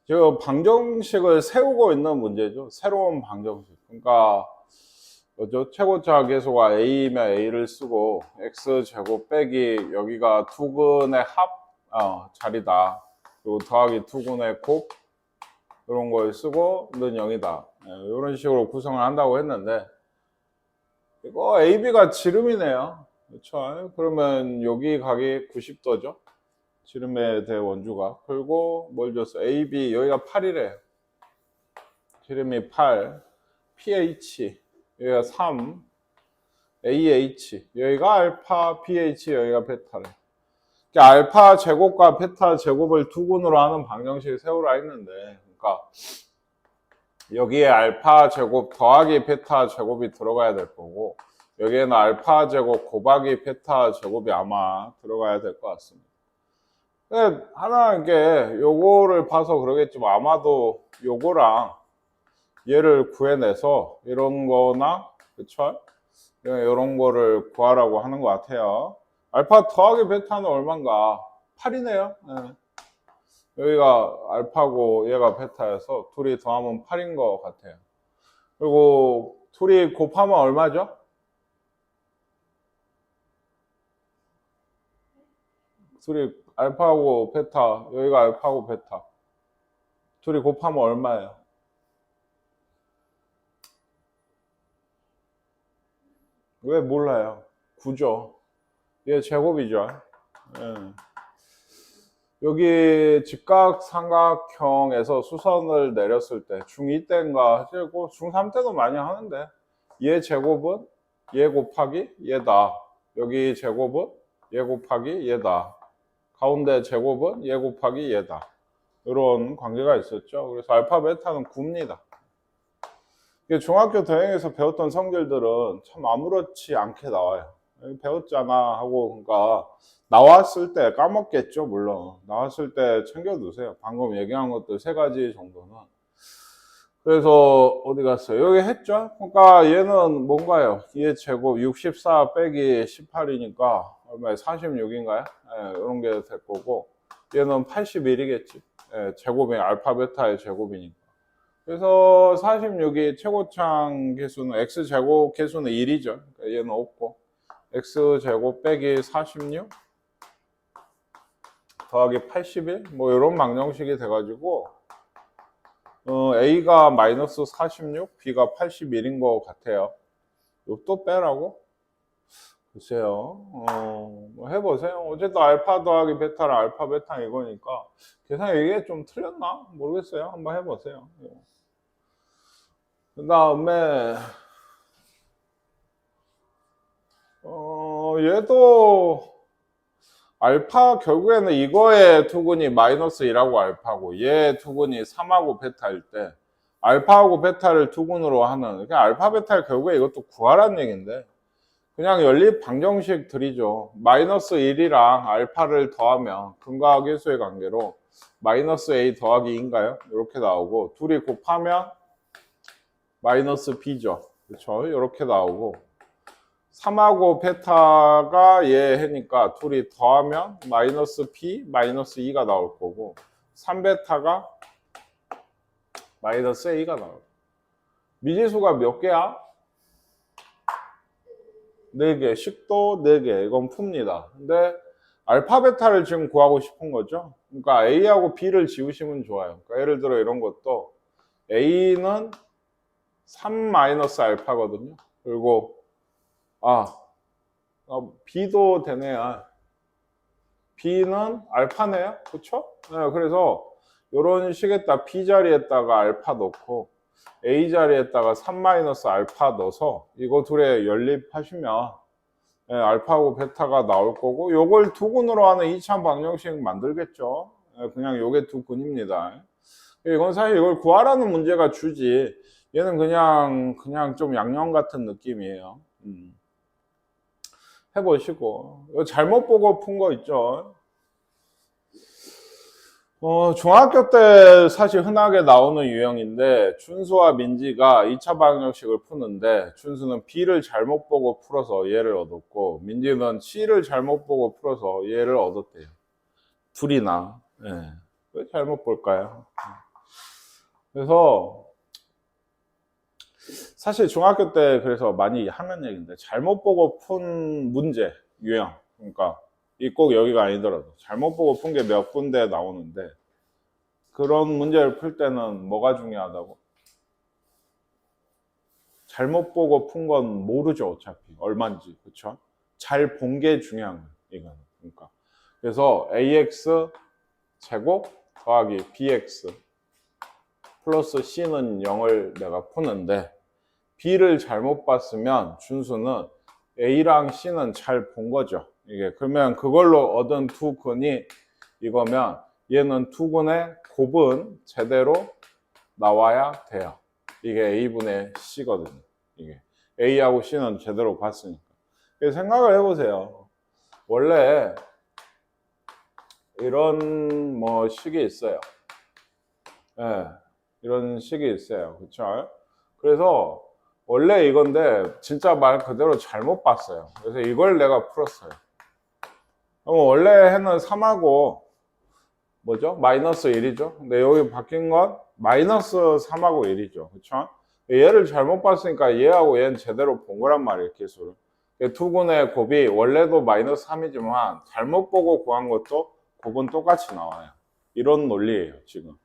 지금 방정식을 세우고 있는 문제죠. 새로운 방정식. 그러니까 뭐죠? 최고차 계수가 a면 a를 쓰고 x제곱 빼기 여기가 두근의 자리다. 그리고 더하기 두근의 곱 이런 걸 쓰고 는 0이다. 이런 식으로 구성을 한다고 했는데 이거 AB가 지름이네요. 그렇죠? 그러면 여기 각이 90도죠. 지름에 대해 원주가. 그리고 뭘 줬어? AB 여기가 8이래요. 지름이 8, pH 여기가 3, AH 여기가 알파, pH 여기가 베타래. 그러니까 알파 제곱과 베타 제곱을 두근으로 하는 방정식을 세우라 했는데, 그러니까 여기에 알파 제곱 더하기 베타 제곱이 들어가야 될 거고, 여기에는 알파 제곱 곱하기 베타 제곱이 아마 들어가야 될 것 같습니다. 하나 이게 요거를 봐서 그러겠지만 아마도 요거랑 얘를 구해내서 이런 거나 그쵸? 이런 거를 구하라고 하는 것 같아요. 알파 더하기 베타는 얼마인가? 8이네요. 네. 여기가 알파고 얘가 베타여서 둘이 더하면 8인 것 같아요. 그리고 둘이 곱하면 얼마죠? 둘이 알파고 베타, 여기가 알파고 베타. 둘이 곱하면 얼마예요? 왜 몰라요? 9죠. 얘 제곱이죠. 예. 여기 직각삼각형에서 수선을 내렸을 때 중2 때인가 하고 중3 때도 많이 하는데 얘 제곱은 얘 곱하기 얘다. 여기 제곱은 얘 곱하기 얘다. 가운데 제곱은 얘 곱하기 얘다. 이런 관계가 있었죠. 그래서 알파 베타는 9입니다. 중학교 대행에서 배웠던 성질들은 참 아무렇지 않게 나와요. 배웠잖아 하고 그러니까 나왔을 때 까먹겠죠. 물론 나왔을 때 챙겨두세요. 방금 얘기한 것들 세 가지 정도는. 그래서 어디 갔어요? 여기 했죠. 그러니까 얘는 뭔가요? 얘 제곱 64 빼기 18이니까 얼마에 46인가요? 이런 게 될 거고 얘는 81이겠지. 제곱이 알파 베타의 제곱이니까. 그래서 46이 최고창 개수는 x제곱 개수는 1이죠. 그러니까 얘는 없고 x제곱 빼기 46 더하기 81 뭐 이런 방정식이 돼가지고 a가 마이너스 46, b가 81인 것 같아요. 또 빼라고? 글쎄요. 뭐 해보세요. 어쨌든 알파 더하기 베타랑 알파 베타 이거니까 계산 이게 좀 틀렸나? 모르겠어요. 한번 해보세요. 그 다음에 얘도 알파 결국에는 이거의 투근이 마이너스 2라고 알파고 얘 투근이 3하고 베타일 때 알파하고 베타를 투근으로 하는 그러니까 알파 베타를 결국에 이것도 구하라는 얘기인데 그냥 연립 방정식 들이죠. 마이너스 1이랑 알파를 더하면 근과 계수의 관계로 마이너스 a 더하기 2인가요? 이렇게 나오고 둘이 곱하면 마이너스 b죠. 그렇죠? 이렇게 나오고 3하고 베타가 얘 해니까 둘이 더하면 마이너스 b 마이너스 2가 나올 거고 3베타가 마이너스 a가 나올 거고 미지수가 몇 개야? 4개, 식도 4개 이건 풉니다. 근데 알파 베타를 지금 구하고 싶은 거죠. 그러니까 a하고 b를 지우시면 좋아요. 그러니까 예를 들어 이런 것도 a는 3 마이너스 알파거든요. 그리고 b도 되네요. b는 알파네요. 그렇죠? 네, 그래서 이런 식에다 b 자리에다가 알파 넣고 a 자리에다가 3 마이너스 알파 넣어서 이거 둘에 연립하시면 네, 알파하고 베타가 나올 거고 요걸 두 근으로 하는 2차 방정식 만들겠죠. 네, 그냥 요게 두 근입니다. 이건 사실 이걸 구하라는 문제가 주지 얘는 그냥 좀 양념 같은 느낌이에요. 해보시고 이거 잘못 보고 푼 거 있죠. 중학교 때 사실 흔하게 나오는 유형인데 준수와 민지가 2차 방정식을 푸는데 준수는 B를 잘못 보고 풀어서 얘를 얻었고 민지는 C를 잘못 보고 풀어서 얘를 얻었대요. 둘이나. 네. 왜 잘못 볼까요? 그래서 사실 중학교 때 그래서 많이 하는 얘기인데 잘못 보고 푼 문제 유형, 그러니까 이 꼭 여기가 아니더라도 잘못 보고 푼 게 몇 군데 나오는데 그런 문제를 풀 때는 뭐가 중요하다고? 잘못 보고 푼 건 모르죠, 어차피 얼마인지. 그쵸? 잘 본 게 중요한 거예요, 이거는. 그러니까 그래서 ax 제곱 더하기 bx 플러스 c는 0을 내가 푸는데 b를 잘못 봤으면 준수는 a랑 c는 잘 본 거죠. 이게 그러면 그걸로 얻은 두근이 이거면 얘는 두근의 곱은 제대로 나와야 돼요. 이게 a분의 c거든요. 이게 a하고 c는 제대로 봤으니까. 생각을 해보세요. 원래 이런 뭐 식이 있어요. 예, 이런 식이 있어요. 그쵸? 그래서 원래 이건데 진짜 말 그대로 잘못 봤어요. 그래서 이걸 내가 풀었어요. 그럼 원래 해는 3하고 뭐죠? 마이너스 1이죠. 근데 여기 바뀐 건 마이너스 3하고 1이죠. 그쵸? 얘를 잘못 봤으니까 얘하고 얘는 제대로 본 거란 말이에요, 기술을. 두근의 곱이 원래도 마이너스 3이지만 잘못 보고 구한 것도 곱은 똑같이 나와요. 이런 논리예요, 지금.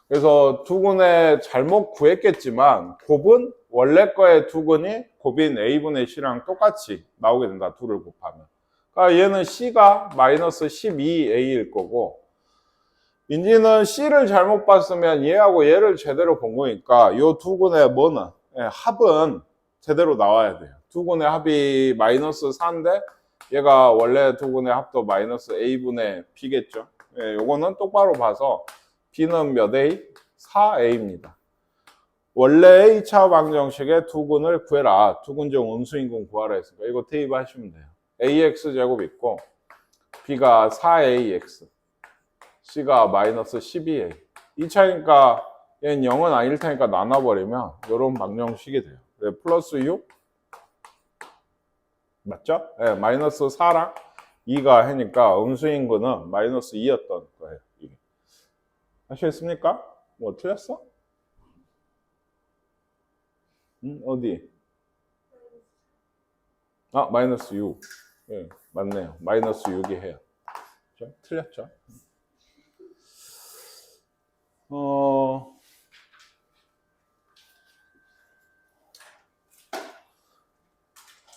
그래서 두근의 잘못 구했겠지만 곱은 원래 거의 두근이 곱인 a분의 c랑 똑같이 나오게 된다. 둘을 곱하면. 그러니까 얘는 c가 마이너스 12a일 거고 인지는 c를 잘못 봤으면 얘하고 얘를 제대로 본 거니까 이 두근의 뭐는 합은 제대로 나와야 돼요. 두근의 합이 마이너스 4인데 얘가 원래 두근의 합도 마이너스 a분의 b겠죠. 요거는 똑바로 봐서 b는 몇 a? 4a입니다. 원래 A차 방정식의 두근을 구해라. 두근 중 음수인근 구하라 했으니까 이거 대입하시면 돼요. ax 제곱 있고 b가 4ax c가 마이너스 12a 이 차이니까 얘는 0은 아닐 테니까 나눠버리면 이런 방정식이 돼요. 플러스 6 맞죠? 네, 마이너스 4랑 2가 하니까 음수인근은 마이너스 2였던 거예요. 이게. 아시겠습니까? 뭐 틀렸어? 어디? 아, 마이너스 6. 예, 맞네요. 마이너스 6이 해요. 그렇죠? 틀렸죠?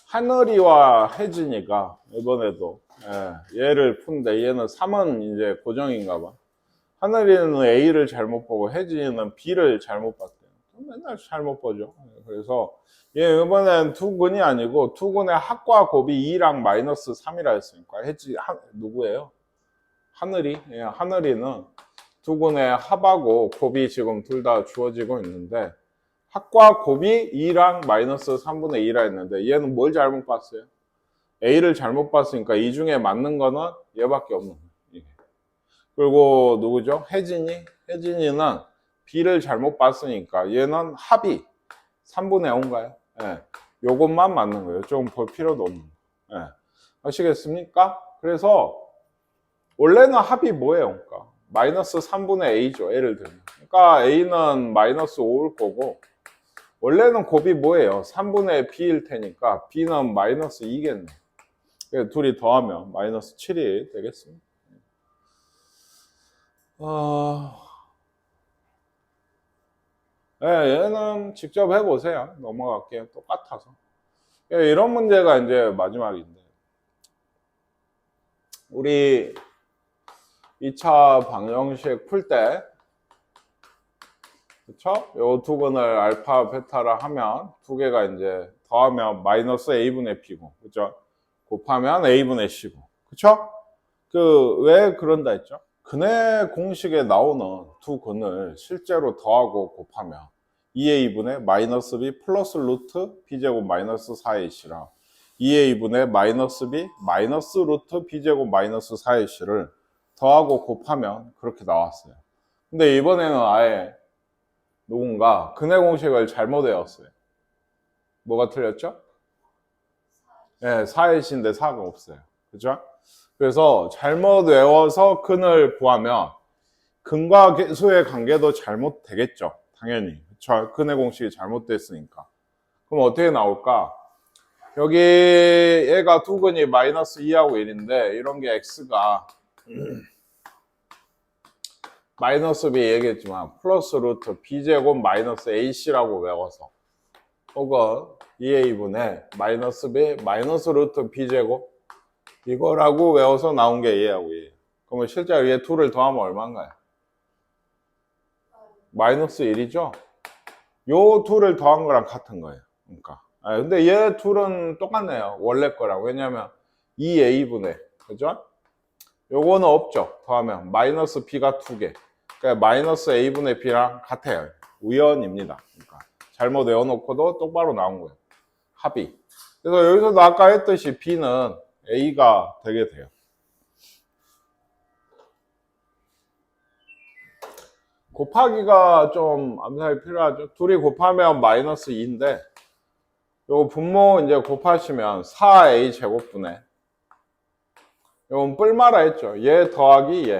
하늘이와 혜진이가 이번에도 얘를 푼데 얘는 3은 이제 고정인가 봐. 하늘이는 A를 잘못 보고 혜진이는 B를 잘못 봤대요. 맨날 잘못 보죠. 그래서 얘 이번엔 두근이 아니고 두근의 합과 곱이 2랑 마이너스 3이라 했으니까 혜진 누구예요? 하늘이. 하늘이는 두근의 합하고 곱이 지금 둘 다 주어지고 있는데 합과 곱이 2랑 마이너스 3분의 2라 했는데 얘는 뭘 잘못 봤어요? A를 잘못 봤으니까 이 중에 맞는 거는 얘밖에 없는 거예요. 그리고 누구죠? 혜진이. 혜진이는 B를 잘못 봤으니까 얘는 합이 3분의 5인가요? 예. 요것만 맞는 거예요. 조금 볼 필요도 없는 거예요. 예. 아시겠습니까? 그래서 원래는 합이 뭐예요? 그러니까 마이너스 3분의 A죠. 예를 들면. 그러니까 A는 마이너스 5일 거고 원래는 곱이 뭐예요? 3분의 B일 테니까 B는 마이너스 2겠네. 둘이 더하면 마이너스 7이 되겠습니다. 얘는 직접 해보세요. 넘어갈게요. 똑같아서. 이런 문제가 이제 마지막인데 우리 2차 방정식 풀 때 그쵸? 요 두근을 알파, 베타라 하면 두 개가 이제 더하면 마이너스 a분의 b고 그쵸? 곱하면 a분의 c고 그쵸? 왜 그런다 했죠? 근의 공식에 나오는 두 근을 실제로 더하고 곱하면 2a분의 마이너스 b 플러스 루트 b제곱 마이너스 4ac랑 2a분의 마이너스 b 마이너스 루트 b제곱 마이너스 4ac를 더하고 곱하면 그렇게 나왔어요. 근데 이번에는 아예 누군가 근의 공식을 잘못 외웠어요. 뭐가 틀렸죠? 네, 4ac인데 4가 없어요. 그죠? 그래서 잘못 외워서 근을 구하면 근과 계수의 관계도 잘못되겠죠. 당연히. 그쵸? 근해 공식이 잘못됐으니까. 그럼 어떻게 나올까? 여기 얘가 두근이 마이너스 2하고 1인데 이런 게 x가 마이너스 b 얘기했지만 플러스 루트 b제곱 마이너스 ac라고 외워서 혹은 2a분의 마이너스 b 마이너스 루트 b제곱 이거라고 외워서 나온 게 얘하고 얘. 그러면 실제로 얘 둘을 더하면 얼마인가요? 마이너스 1이죠? 요 둘을 더한 거랑 같은 거예요. 그러니까. 근데 얘 둘은 똑같네요. 원래 거랑. 왜냐면 2a분의 그죠? 요거는 없죠. 더하면 마이너스 b가 2개. 그러니까 마이너스 a분의 b랑 같아요. 우연입니다. 그러니까 잘못 외워놓고도 똑바로 나온 거예요. 합이. 그래서 여기서도 아까 했듯이 b는 a가 되게 돼요. 곱하기가 좀 암살이 필요하죠. 둘이 곱하면 마이너스 2인데 요거 분모 이제 곱하시면 4a 제곱분의 요건 뿔마라 했죠. 얘 더하기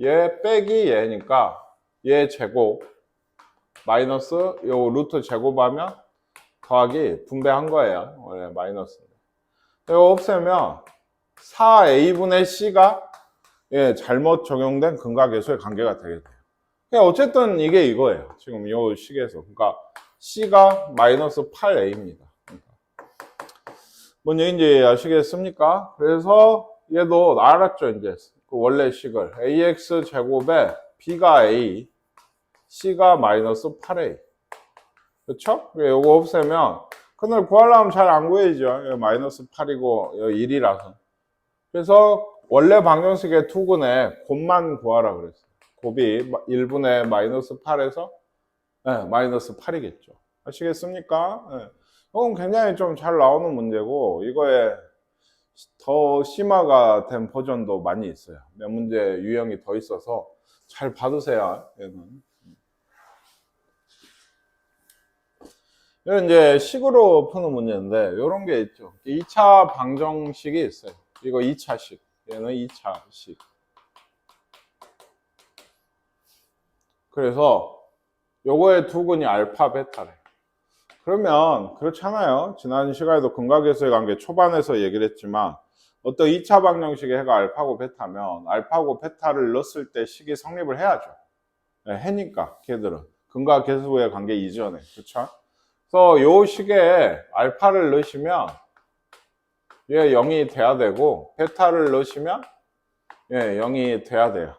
얘 빼기 얘니까 얘 제곱 마이너스 요 루트 제곱하면 더하기 분배한 거예요. 원래 마이너스. 이거 없애면 4a분의 c가 잘못 적용된 근각계수의 관계가 되게 돼요. 그러니까 어쨌든 이게 이거예요. 지금 요 식에서. 그러니까 c가 마이너스 8a입니다. 그러니까. 뭔 얘기인지 아시겠습니까? 그래서 얘도 알았죠, 이제. 그 원래 식을. ax 제곱에 b가 a, c가 마이너스 8a. 그쵸? 요거 없애면, 그날 구하려면 잘 안 구해지죠. 마이너스 8이고, 1이라서. 그래서 원래 방정식의 투근에 곱만 구하라 그랬어요. 곱이 1분의 마이너스 8에서 마이너스 8이겠죠. 아시겠습니까? 이건 굉장히 좀 잘 나오는 문제고 이거에 더 심화가 된 버전도 많이 있어요. 몇 문제 유형이 더 있어서 잘 받으세요. 얘는. 이건 이제 식으로 푸는 문제인데 이런 게 있죠. 2차 방정식이 있어요. 이거 2차식. 얘는 2차식. 그래서 요거의 두근이 알파, 베타래. 그러면 그렇잖아요. 지난 시간에도 근각계수의 관계 초반에서 얘기를 했지만 어떤 2차 방정식의 해가 알파고 베타면 알파고 베타를 넣었을 때 식이 성립을 해야죠. 해니까 걔들은 근각계수의 관계 이전에. 그렇죠? 그래서 요 식에 알파를 넣으시면 얘 0이 돼야 되고 베타를 넣으시면 0이 돼야 돼요.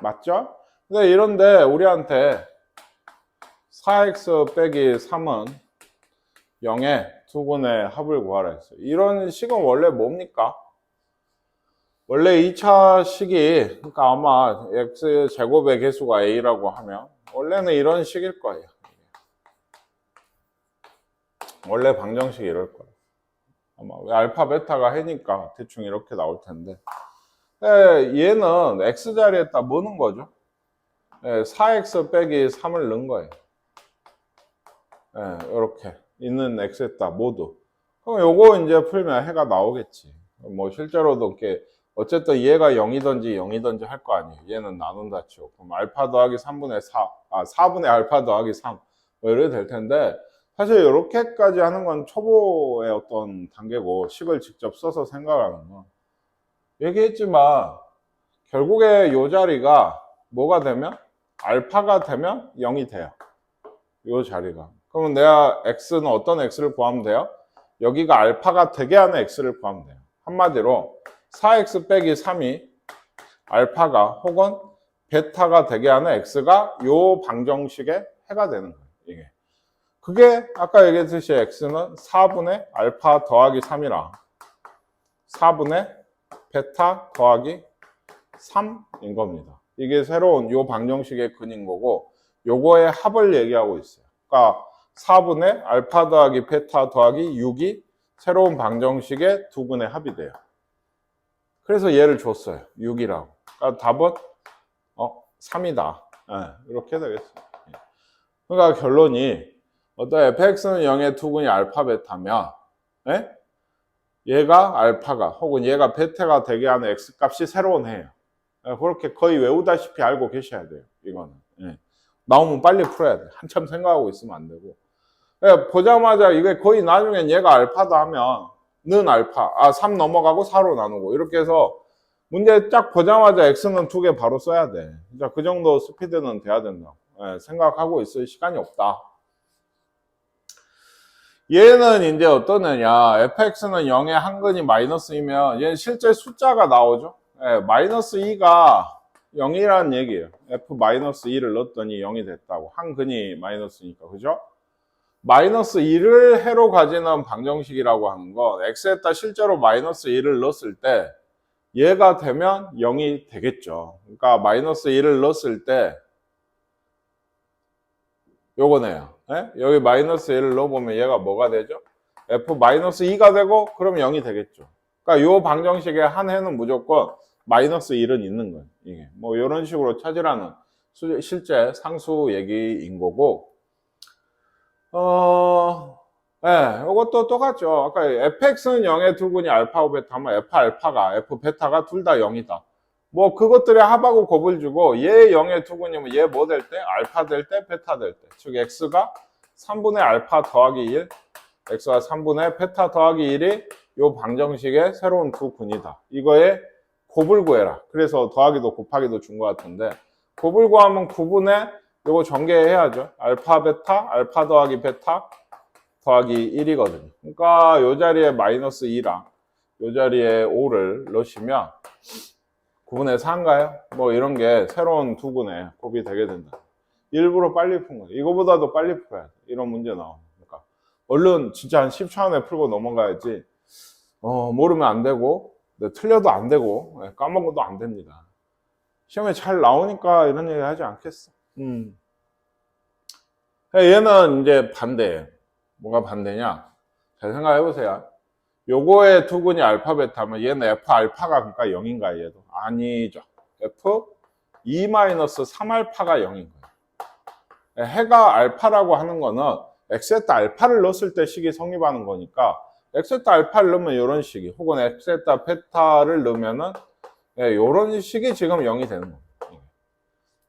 맞죠? 근데 이런데 우리한테 4x 빼기 3은 0의 두근의 합을 구하라 했어요. 이런 식은 원래 뭡니까? 원래 2차 식이, 그러니까 아마 x 제곱의 개수가 a라고 하면 원래는 이런 식일 거예요. 원래 방정식이 이럴 거예요. 아마 알파 베타가 해니까 대충 이렇게 나올 텐데 얘는 x자리에다 뭐 넣은 거죠? 4x 빼기 3을 넣은 거예요. 이렇게 있는 x에다 모두. 그럼 요거 이제 풀면 해가 나오겠지. 뭐 실제로도 이렇게 어쨌든 얘가 0이든지 0이든지 할 거 아니에요. 얘는 나눈다 치고. 그럼 알파 더하기 3분의 4, 4분의 알파 더하기 3. 뭐 이래도 될 텐데 사실 이렇게까지 하는 건 초보의 어떤 단계고 식을 직접 써서 생각하는 건 얘기했지만 결국에 요 자리가 뭐가 되면 알파가 되면 0이 돼요. 요 자리가. 그러면 내가 x는 어떤 x를 구하면 돼요? 여기가 알파가 되게 하는 x를 구하면 돼요. 한마디로 4x 빼기 3이 알파가 혹은 베타가 되게 하는 x가 요 방정식의 해가 되는 거예요. 이게. 그게 아까 얘기했듯이 x는 4분의 알파 더하기 3이랑 4분의 베타 더하기 3인 겁니다. 이게 새로운 요 방정식의 근인 거고 요거의 합을 얘기하고 있어요. 그러니까 4분의 알파 더하기 베타 더하기 6이 새로운 방정식의 두 근의 합이 돼요. 그래서 얘를 줬어요. 6이라고. 그러니까 답은 3이다. 이렇게 되겠어요. 그러니까 결론이 어떤 fx는 0의 두 근이 알파 베타면 얘가 알파가 혹은 얘가 베타가 되게 하는 x 값이 새로운 해예요. 그렇게 거의 외우다시피 알고 계셔야 돼요. 이거는. 나오면 빨리 풀어야 돼. 한참 생각하고 있으면 안 되고. 보자마자 이게 거의 나중엔 얘가 알파다 하면 는 알파, 3 넘어가고 4로 나누고 이렇게 해서 문제 쫙 보자마자 x는 2개 바로 써야 돼. 진짜 그 정도 스피드는 돼야 된다. 생각하고 있을 시간이 없다. 얘는 이제 어떠느냐, fx는 0의 한근이 마이너스이면 얘는 실제 숫자가 나오죠. 마이너스 2가 0이라는 얘기예요. f-2를 넣었더니 0이 됐다고. 한근이 마이너스니까, 그죠? 마이너스 2를 해로 가지는 방정식이라고 하는 건 x에다 실제로 마이너스 2를 넣었을 때 얘가 되면 0이 되겠죠. 그러니까 마이너스 2를 넣었을 때 요거네요. 여기 마이너스 1을 넣어보면 얘가 뭐가 되죠? f-2가 되고 그럼 0이 되겠죠. 그러니까 요 방정식의 한 해는 무조건 마이너스 1은 있는 거예요. 이게 뭐 이런 식으로 찾으라는 실제 상수 얘기인 거고, 요것도 똑같죠. 아까 fx는 0의 두근이 알파고 베타면 f-알파가 f-베타가 둘 다 0이다. 뭐 그것들의 합하고 곱을 주고 얘 0의 두근이면 얘 뭐 될 때? 알파 될 때, 베타 될 때. 즉 x가 3분의 알파 더하기 1, x가 3분의 베타 더하기 1이 요 방정식의 새로운 두 근이다. 이거에 곱을 구해라. 그래서 더하기도 곱하기도 준 것 같은데, 곱을 구하면 9분의 요거 전개해야죠. 알파 베타, 알파 더하기 베타 더하기 1이거든요. 그러니까 요 자리에 마이너스 2랑 요 자리에 5를 넣으시면 9분의 4인가요? 뭐 이런 게 새로운 두 근에 곱이 되게 된다. 일부러 빨리 푼 거예요. 이거보다도 빨리 풀어야 돼. 이런 문제 나오니까. 그러니까 얼른 진짜 한 10초 안에 풀고 넘어가야지. 모르면 안 되고, 틀려도 안 되고, 까먹어도 안 됩니다. 시험에 잘 나오니까 이런 얘기 하지 않겠어. 얘는 이제 반대예요. 뭐가 반대냐? 잘 생각해 보세요. 요거의 두근이 알파 베타면 얘는 f 알파가 그러니까 0인가 얘도? 아니죠. f 2-3 알파가 0인 거예요. 해가 알파라고 하는 거는 x에다 알파를 넣었을 때 식이 성립하는 거니까 x에다 알파를 넣으면 이런 식이, 혹은 x에다 베타를 넣으면은 이런 식이 지금 0이 되는 거예요.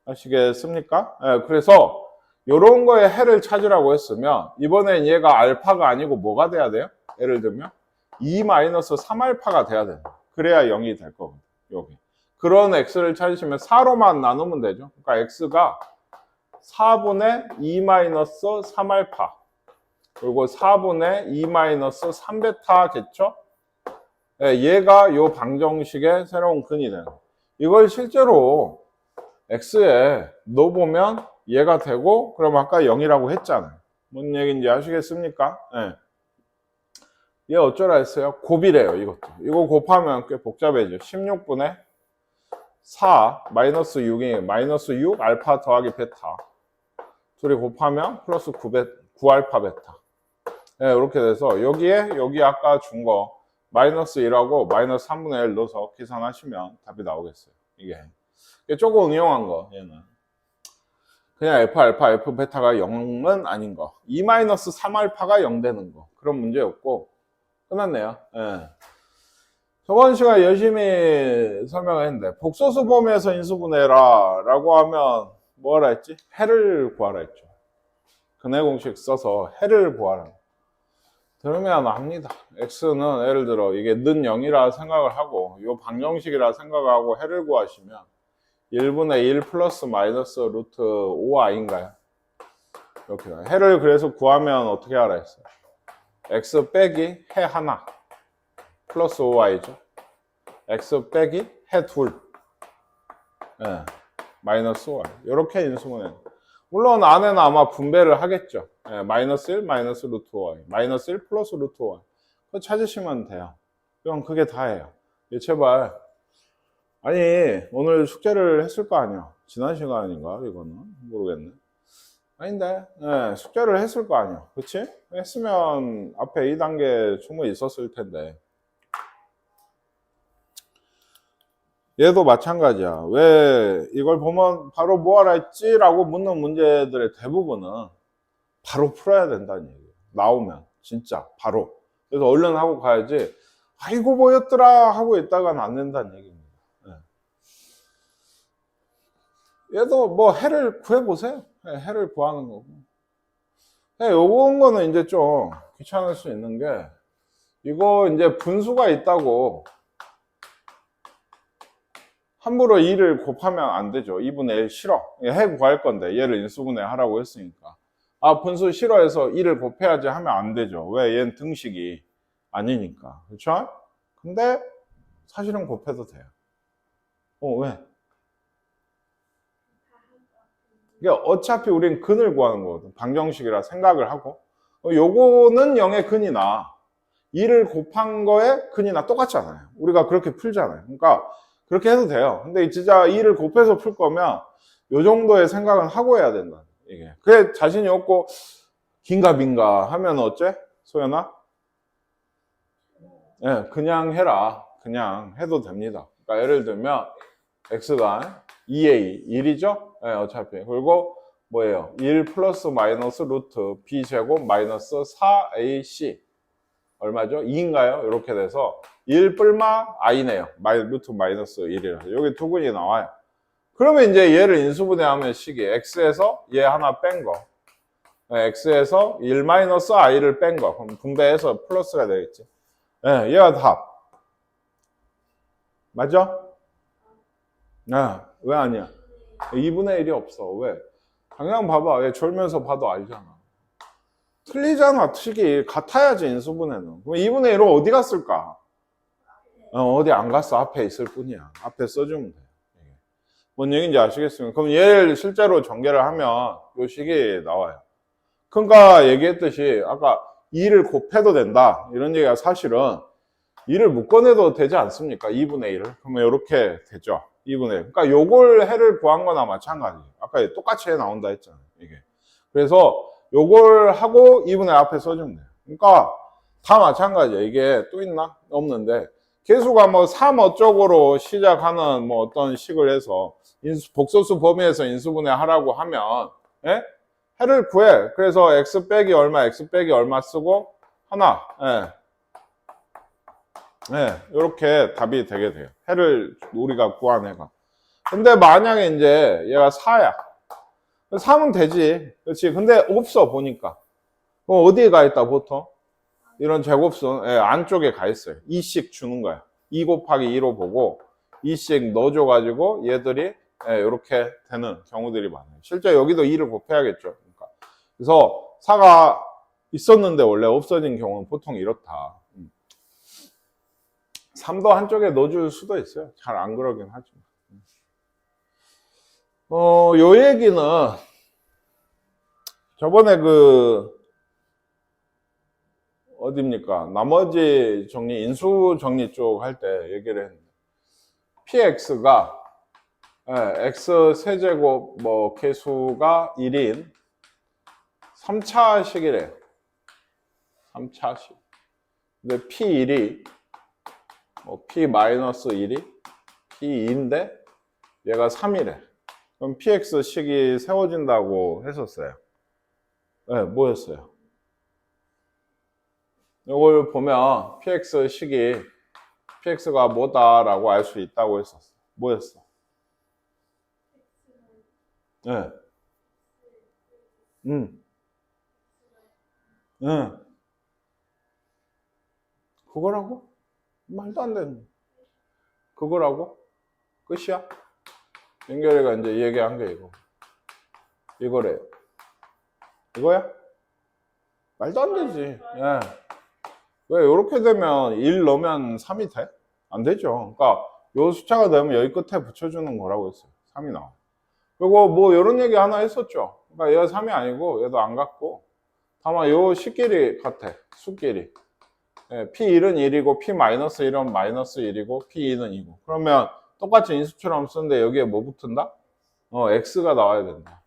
아시겠습니까? 그래서 이런 거에 해를 찾으라고 했으면 이번엔 얘가 알파가 아니고 뭐가 돼야 돼요? 예를 들면 2-3 알파가 돼야 돼요. 그래야 0이 될 거거든요. 여기 그런 x를 찾으시면 4로만 나누면 되죠. 그러니까 x가 4분의 2-3 알파 그리고 4분의 2-3 베타겠죠? 얘가 이 방정식의 새로운 근이 되는 거예요. 이걸 실제로 x에 넣어보면 얘가 되고, 그럼 아까 0이라고 했잖아요. 뭔 얘기인지 아시겠습니까? 얘 어쩌라 했어요? 곱이래요, 이것도. 이거 곱하면 꽤 복잡해져. 16분의 4 마이너스 6이 마이너스 6 알파 더하기 베타. 둘이 곱하면 플러스 9 알파 베타. 이렇게 돼서 여기 아까 준 거 마이너스 1하고 마이너스 3분의 1 넣어서 계산하시면 답이 나오겠어요. 이게 조금 응용한 거, 얘는. 그냥 f 알파, f 베타가 0은 아닌 거. 2-3 알파가 0 되는 거. 그런 문제였고, 끝났네요. 저번 시간에 열심히 설명을 했는데, 복소수 범위에서 인수분해라 라고 하면 뭐라 했지? 해를 구하라 했죠. 근해 공식 써서 해를 구하라. 그러면 압니다. x는 예를 들어 이게 는 0이라 생각을 하고 이 방정식이라 생각하고 해를 구하시면 1분의 1 플러스 마이너스 루트 5i인가요? 이렇게 해를 그래서 구하면 어떻게 하라 했어요? x 빼기 해 하나 플러스 5i죠. x 빼기 해 둘 마이너스 5i 이렇게 인수분해. 물론 안에는 아마 분배를 하겠죠. 마이너스 1 마이너스 루트 5i 마이너스 1 플러스 루트 5i 그거 찾으시면 돼요. 그럼 그게 다예요. 제발 아니 오늘 숙제를 했을 거 아니야. 지난 시간인가 이거는 모르겠네. 아닌데 숙제를 했을 거 아니야. 그치? 했으면 앞에 2단계 충분히 있었을 텐데. 얘도 마찬가지야. 왜 이걸 보면 바로 뭐하라 했지? 라고 묻는 문제들의 대부분은 바로 풀어야 된다는 얘기예요. 나오면 진짜 바로. 그래서 얼른 하고 가야지 아이고 뭐였더라 하고 있다가는 안 된다는 얘기입니다. 얘도 뭐 해를 구해보세요. 해를 구하는 거고. 요건 거는 이제 좀 귀찮을 수 있는 게, 이거 이제 분수가 있다고 함부로 2를 곱하면 안 되죠. 2분의 1 싫어. 해 구할 건데 얘를 인수분해 하라고 했으니까. 아, 분수 싫어해서 2를 곱해야지 하면 안 되죠. 왜? 얘는 등식이 아니니까. 그렇죠? 근데 사실은 곱해도 돼요. 왜? 이게 어차피 우린 근을 구하는 거거든. 방정식이라 생각을 하고. 요거는 0의 근이나 2를 곱한 거에 근이나 똑같잖아요. 우리가 그렇게 풀잖아요. 그러니까 그렇게 해도 돼요. 근데 진짜 2를 곱해서 풀 거면 요 정도의 생각은 하고 해야 된다. 이게. 그래 자신이 없고 긴가 민가 하면 어째? 소연아? 네, 그냥 해라. 그냥 해도 됩니다. 그러니까 예를 들면 x가 2a 1이죠? 네, 어차피. 그리고 뭐예요? 1 플러스 마이너스 루트 b제곱 마이너스 4ac 얼마죠? 2인가요? 이렇게 돼서 1 뿔마 i네요. 루트 마이너스 1이라 여기 두근이 나와요. 그러면 이제 얘를 인수분해하면 식이 x에서 얘 하나 뺀 거, x에서 1 마이너스 i를 뺀 거, 그럼 분배해서 플러스가 되겠지. 네, 얘가 답. 맞죠? 네, 왜 아니야? 2분의 1이 없어. 왜? 당장 봐봐. 얘 졸면서 봐도 알잖아. 틀리잖아. 식이 같아야지 인수분해는. 그럼 2분의 1은 어디 갔을까? 어디 안 갔어. 앞에 있을 뿐이야. 앞에 써주면 돼. 뭔 얘기인지 아시겠습니까? 그럼 얘를 실제로 전개를 하면 요 식이 나와요. 그러니까 얘기했듯이 아까 2를 곱해도 된다. 이런 얘기가 사실은 2를 묶어내도 되지 않습니까? 2분의 1을. 그러면 이렇게 되죠. 2분의 1. 그러니까 요걸 해를 구한 거나 마찬가지. 아까 똑같이 해 나온다 했잖아요. 이게. 그래서 요걸 하고 2분의 앞에 써주면 돼요. 그러니까 다 마찬가지야. 이게 또 있나? 없는데. 계수가 뭐 3 어쩌고로 시작하는 뭐 어떤 식을 해서 복소수 범위에서 인수분해 하라고 하면, 예? 해를 구해. 그래서 x 빼기 얼마, x 빼기 얼마 쓰고 하나, 예. 네, 이렇게 답이 되게 돼요. 해를 우리가 구한 해가. 근데 만약에 이제 얘가 4야. 3은 되지. 그렇지. 근데 없어, 보니까. 그럼 어디에 가 있다, 보통? 이런 제곱순, 예, 안쪽에 가 있어요. 2씩 주는 거야. 2 곱하기 2로 보고, 2씩 넣어줘가지고 얘들이 예, 이렇게 되는 경우들이 많아요. 실제 여기도 2를 곱해야겠죠. 그러니까. 그래서 4가 있었는데 원래 없어진 경우는 보통 이렇다. 3도 한쪽에 넣어줄 수도 있어요. 잘 안 그러긴 하지만. 요 얘기는 저번에 어딥니까? 나머지 정리, 인수 정리 쪽 할 때 얘기를 했는데, px가, x 세제곱 뭐 개수가 1인 3차식이래요. 3차식. 근데 p1이 p-1이 p2인데 얘가 3이래. 그럼 px식이 세워진다고 했었어요. 네, 뭐였어요? 이걸 보면 px식이 px가 뭐다라고 알 수 있다고 했었어. 뭐였어? 네. 그거라고? 말도 안 되는. 그거라고? 끝이야? 연결이가 이제 얘기한 게 이거래요. 이거야? 말도 안 되지. 예. 왜 이렇게 되면 1 넣으면 3이 돼? 안 되죠. 그러니까 요 숫자가 되면 여기 끝에 붙여주는 거라고 했어요. 3이 나와. 그리고 뭐 이런 얘기 하나 했었죠. 그러니까 얘가 3이 아니고 얘도 안 같고 다만 요 식끼리 같아. 수끼리. 예, P1은 1이고 P-1은 마이너스 1이고 P2는 2고 그러면 똑같이 인수처럼 쓰는데 여기에 뭐 붙은다? X가 나와야 된다.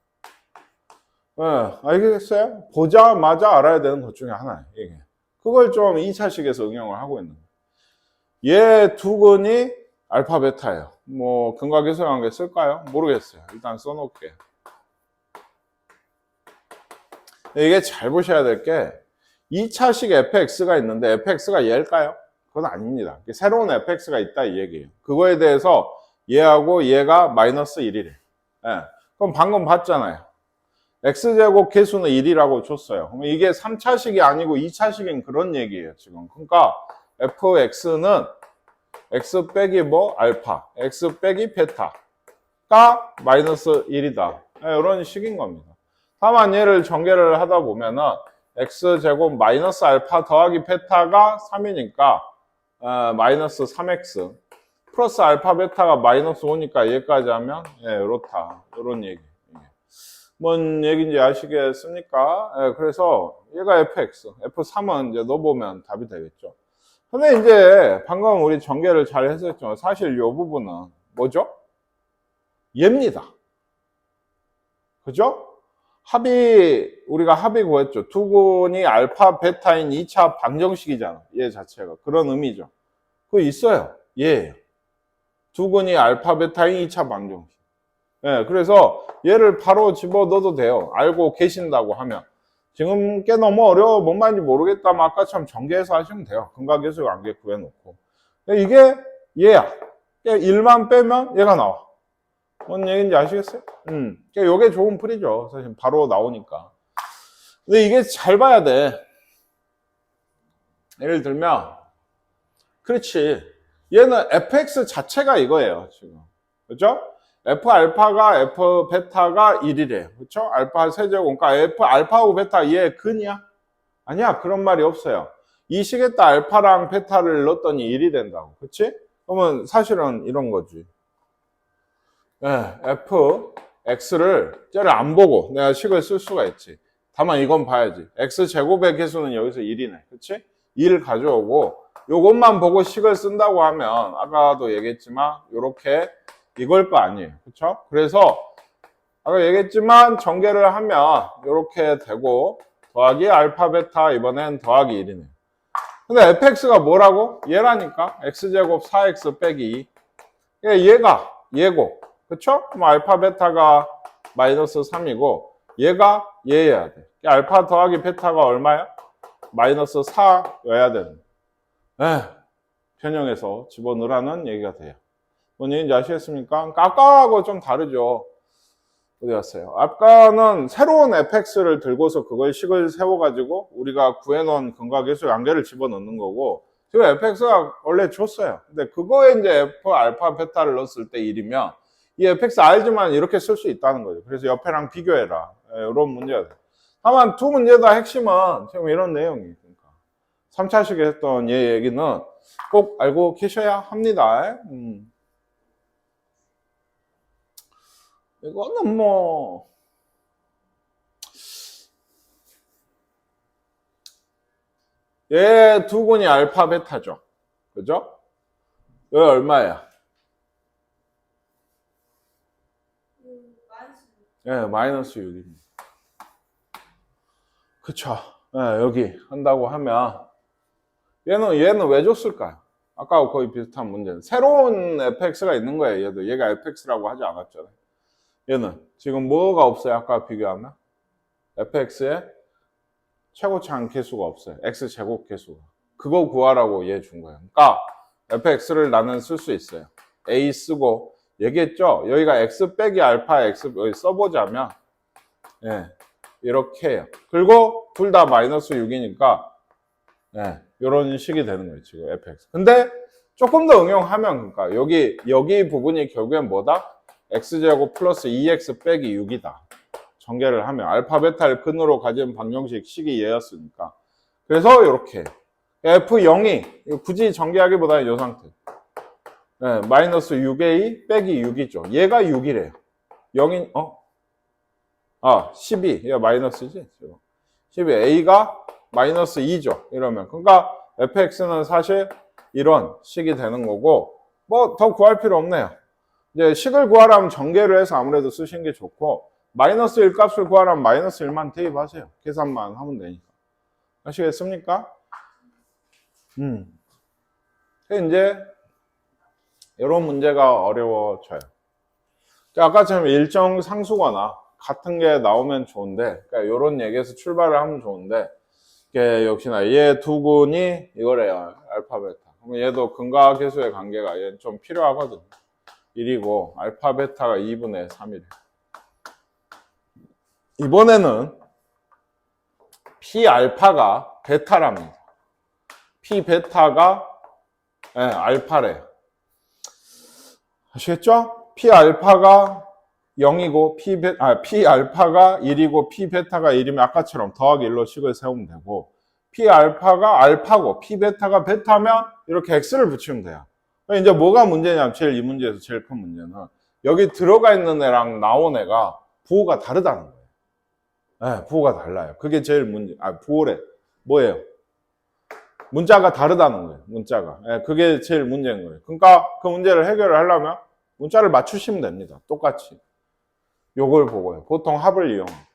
예, 알겠어요? 보자마자 알아야 되는 것 중에 하나예요. 이게. 그걸 좀 2차식에서 응용을 하고 있는 거예요. 얘 두 근이 알파, 베타예요. 뭐 근과계수관계 쓸까요? 모르겠어요. 일단 써놓을게요. 이게 잘 보셔야 될 게 2차식 fx가 있는데 fx가 얘일까요? 그건 아닙니다. 새로운 fx가 있다 이 얘기예요. 그거에 대해서 얘하고 얘가 마이너스 1이래. 예. 그럼 방금 봤잖아요. x제곱 개수는 1이라고 줬어요. 그럼 이게 3차식이 아니고 2차식인 그런 얘기예요, 지금. 그러니까 fx는 x 빼기 뭐? 알파, x 빼기 베타가 마이너스 1이다. 이런 식인 겁니다. 다만 얘를 전개를 하다 보면은 x제곱 마이너스 알파 더하기 베타가 3이니까 마이너스 3x 플러스 알파 베타가 마이너스 5니까 얘까지 하면 이렇다. 이런 얘기. 뭔 얘기인지 아시겠습니까? 그래서 얘가 fx, f3은 이제 넣어보면 답이 되겠죠. 근데 이제 방금 우리 전개를 잘 했었죠. 사실 이 부분은 뭐죠? 얘입니다. 그죠? 우리가 합의 구했죠. 두근이 알파, 베타인 2차 방정식이잖아. 얘 자체가. 그런 의미죠. 그거 있어요. 얘예요. 두근이 알파, 베타인 2차 방정식. 그래서 얘를 바로 집어 넣어도 돼요. 알고 계신다고 하면. 지금 꽤 너무 어려워. 뭔 말인지 모르겠다면 아까처럼 전개해서 하시면 돼요. 근각계수 관계 구해놓고. 이게 얘야. 1만 빼면 얘가 나와. 뭔 얘기인지 아시겠어요? 이게 좋은 풀이죠. 사실 바로 나오니까. 근데 이게 잘 봐야 돼. 예를 들면, 그렇지. 얘는 fx 자체가 이거예요, 지금. 그죠? f 알파가 f 베타가 1이래. 그렇죠? 알파 세제곱. 그러니까 f 알파하고 베타 얘 근이야? 아니야. 그런 말이 없어요. 이 식에다 알파랑 베타를 넣었더니 1이 된다고. 그렇지? 그러면 사실은 이런 거지. f x를 쟤를 안 보고 내가 식을 쓸 수가 있지. 다만 이건 봐야지. x 제곱의 개수는 여기서 1이네. 그렇지? 1 가져오고 요것만 보고 식을 쓴다고 하면 아까도 얘기했지만 요렇게 이걸 거 아니에요. 그렇죠? 그래서 아까 얘기했지만 전개를 하면 이렇게 되고 더하기 알파 베타 이번엔 더하기 1이네. 근데 fx가 뭐라고? 얘라니까. x제곱 4x 빼기 2. 얘가 얘고. 그쵸? 그럼 알파 베타가 마이너스 3이고 얘가 얘여야 돼. 알파 더하기 베타가 얼마야? 마이너스 4여야 되는. 변형해서 집어넣으라는 얘기가 돼요. 뭔 얘기인지 아시겠습니까? 아까하고 좀 다르죠. 어디 갔어요? 아까는 새로운 fx를 들고서 그걸 식을 세워가지고 우리가 구해놓은 근각계수 관계를 집어넣는 거고 지금 fx가 원래 줬어요. 근데 그거에 이제 f 알파 베타를 넣었을 때 1이면 이 fx 알지만 이렇게 쓸 수 있다는 거죠. 그래서 옆에랑 비교해라. 이런 문제가 돼요. 다만 두 문제 다 핵심은 지금 이런 내용이니까 3차식에 했던 얘 얘기는 꼭 알고 계셔야 합니다. 이거는 뭐 얘 두근이 알파 베타죠. 그죠? 여기 얼마야? 마이너스 6입니다. 그쵸? 여기 한다고 하면 얘는 왜 줬을까요? 아까 거의 비슷한 문제는 새로운 fx가 있는 거예요. 얘가 fx라고 하지 않았잖아요. 얘는 지금 뭐가 없어요? 아까 비교하면 fx에 최고차항 개수가 없어요. x제곱 개수가. 그거 구하라고 얘 준 거예요. 그러니까 fx를 나는 쓸 수 있어요. a 쓰고 얘기했죠? 여기가 x 빼기 알파 x 여기 써보자면 이렇게 해요. 그리고 둘 다 마이너스 6이니까 이런 식이 되는 거예요. 지금 fx. 근데 조금 더 응용하면 그러니까 여기 부분이 결국엔 뭐다? x제곱 플러스 2x 빼기 6이다. 전개를 하면 알파 베타를 근으로 가진 방정식 식이 얘였으니까. 그래서 이렇게 f0이 굳이 전개하기보다는 이 상태. 마이너스 6a 빼기 6이죠. 얘가 6이래요. 0인 12. 얘가 마이너스지. 12. a가 마이너스 2죠. 이러면 그러니까 fx는 사실 이런 식이 되는 거고 뭐 더 구할 필요 없네요. 이제 식을 구하려면 전개를 해서 아무래도 쓰시는 게 좋고 마이너스 1 값을 구하려면 마이너스 1만 대입하세요. 계산만 하면 되니까. 아시겠습니까? 이제 이런 문제가 어려워져요. 아까처럼 일정 상수거나 같은 게 나오면 좋은데 그러니까 이런 얘기에서 출발을 하면 좋은데 이게 역시나 얘 두근이 이거래요. 알파 베타. 그럼 얘도 근각계수의 관계가 얘는 좀 필요하거든요. 1이고 알파 베타가 2분의 3이래. 이번에는 P 알파가 베타랍니다. P 베타가 알파래요. 아시겠죠? P 알파가 0이고 P 알파가 1이고 P 베타가 1이면 아까처럼 더하기 1로 식을 세우면 되고, P 알파가 알파고 P 베타가 베타면 이렇게 X를 붙이면 돼요. 이제 뭐가 문제냐면 이 문제에서 제일 큰 문제는 여기 들어가 있는 애랑 나온 애가 부호가 다르다는 거예요. 네, 부호가 달라요. 그게 제일 문제. 부호래. 뭐예요? 문자가 다르다는 거예요. 문자가. 네, 그게 제일 문제인 거예요. 그러니까 그 문제를 해결을 하려면 문자를 맞추시면 됩니다. 똑같이. 요걸 보고요. 보통 합을 이용합니다.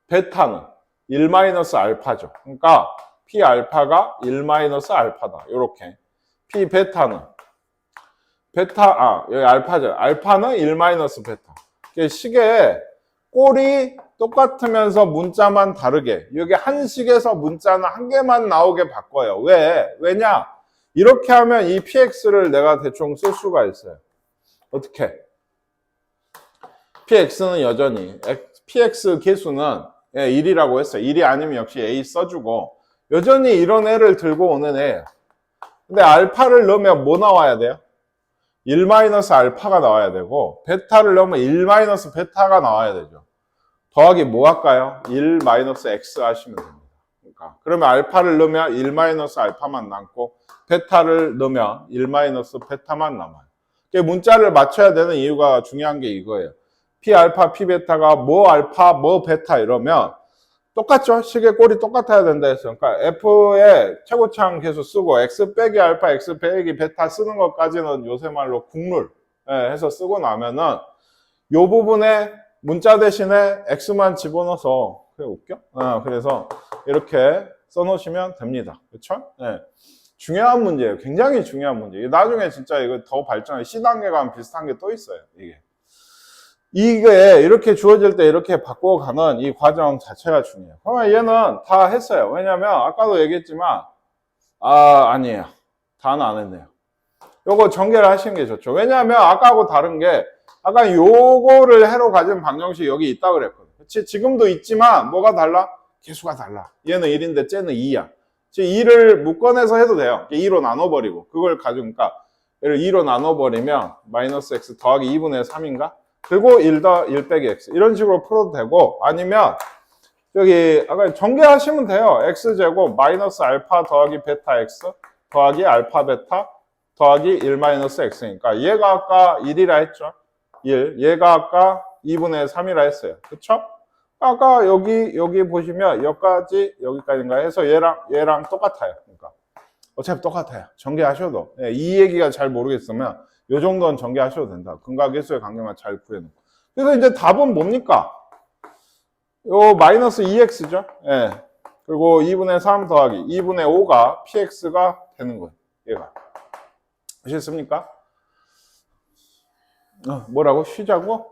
베타는 1-알파죠. 그러니까 P 알파가 1-알파다. 요렇게. P 베타는 여기 알파죠. 알파는 1-베타. 식의 꼴이 똑같으면서 문자만 다르게, 여기 한 식에서 문자는 한 개만 나오게 바꿔요. 왜냐? 이렇게 하면 이 px를 내가 대충 쓸 수가 있어요. 어떻게? px는 여전히, px 개수는 1이라고 했어요. 1이 아니면 역시 a 써주고, 여전히 이런 애를 들고 오는 애예요. 근데 알파를 넣으면 뭐 나와야 돼요? 1-알파가 나와야 되고, 베타를 넣으면 1-베타가 나와야 되죠. 더하기 뭐 할까요? 1-x 하시면 됩니다. 그러면 알파를 넣으면 1-알파만 남고, 베타를 넣으면 1-베타만 남아요. 문자를 맞춰야 되는 이유가 중요한 게 이거예요. P 알파, P 베타가 뭐 알파, 뭐 베타 이러면 똑같죠? 식의 꼴이 똑같아야 된다 했어요. 그러니까 F의 최고차항 계수 쓰고 X 빼기 알파, X 빼기 베타 쓰는 것까지는 요새 말로 국룰 해서 쓰고 나면은 요 부분에 문자 대신에 X만 집어넣어서 그래 웃겨? 그래서 이렇게 써놓으시면 됩니다. 그렇죠? 네. 중요한 문제예요. 굉장히 중요한 문제. 나중에 진짜 이거 더 발전해. C단계 가면 비슷한 게 또 있어요. 이게 이렇게 주어질 때 이렇게 바꿔가는 이 과정 자체가 중요해요. 그러면 얘는 다 했어요. 왜냐면 아까도 얘기했지만 아니에요. 다는 안 했네요. 요거 전개를 하시는 게 좋죠. 왜냐하면 아까하고 다른 게 아까 요거를 해로 가진 방정식이 여기 있다 그랬거든요. 그치? 지금도 있지만 뭐가 달라? 개수가 달라. 얘는 1인데 쟤는 2야. 2를 묶어내서 해도 돼요. 2로 나눠버리고 그걸 가지니까 얘를 2로 나눠버리면 마이너스 x 더하기 2분의 3인가? 그리고 1 빼기 x 이런 식으로 풀어도 되고, 아니면 여기 아까 전개하시면 돼요. x제곱 마이너스 알파 더하기 베타 x 더하기 알파 베타 더하기 1-x니까 얘가 아까 1이라 했죠. 1. 얘가 아까 2분의 3이라 했어요. 그쵸? 아까 여기 보시면 여기까지인가 해서 얘랑 똑같아요. 그러니까 어차피 똑같아요. 전개하셔도. 이 얘기가 잘 모르겠으면 요 정도는 전개하셔도 된다. 근과 계수의 관계만 잘 구해놓고. 그래서 이제 답은 뭡니까? 요 마이너스 2x죠. 그리고 2분의 3 더하기 2분의 5가 px가 되는 거예요. 얘가. 아시겠습니까? 뭐라고? 쉬자고?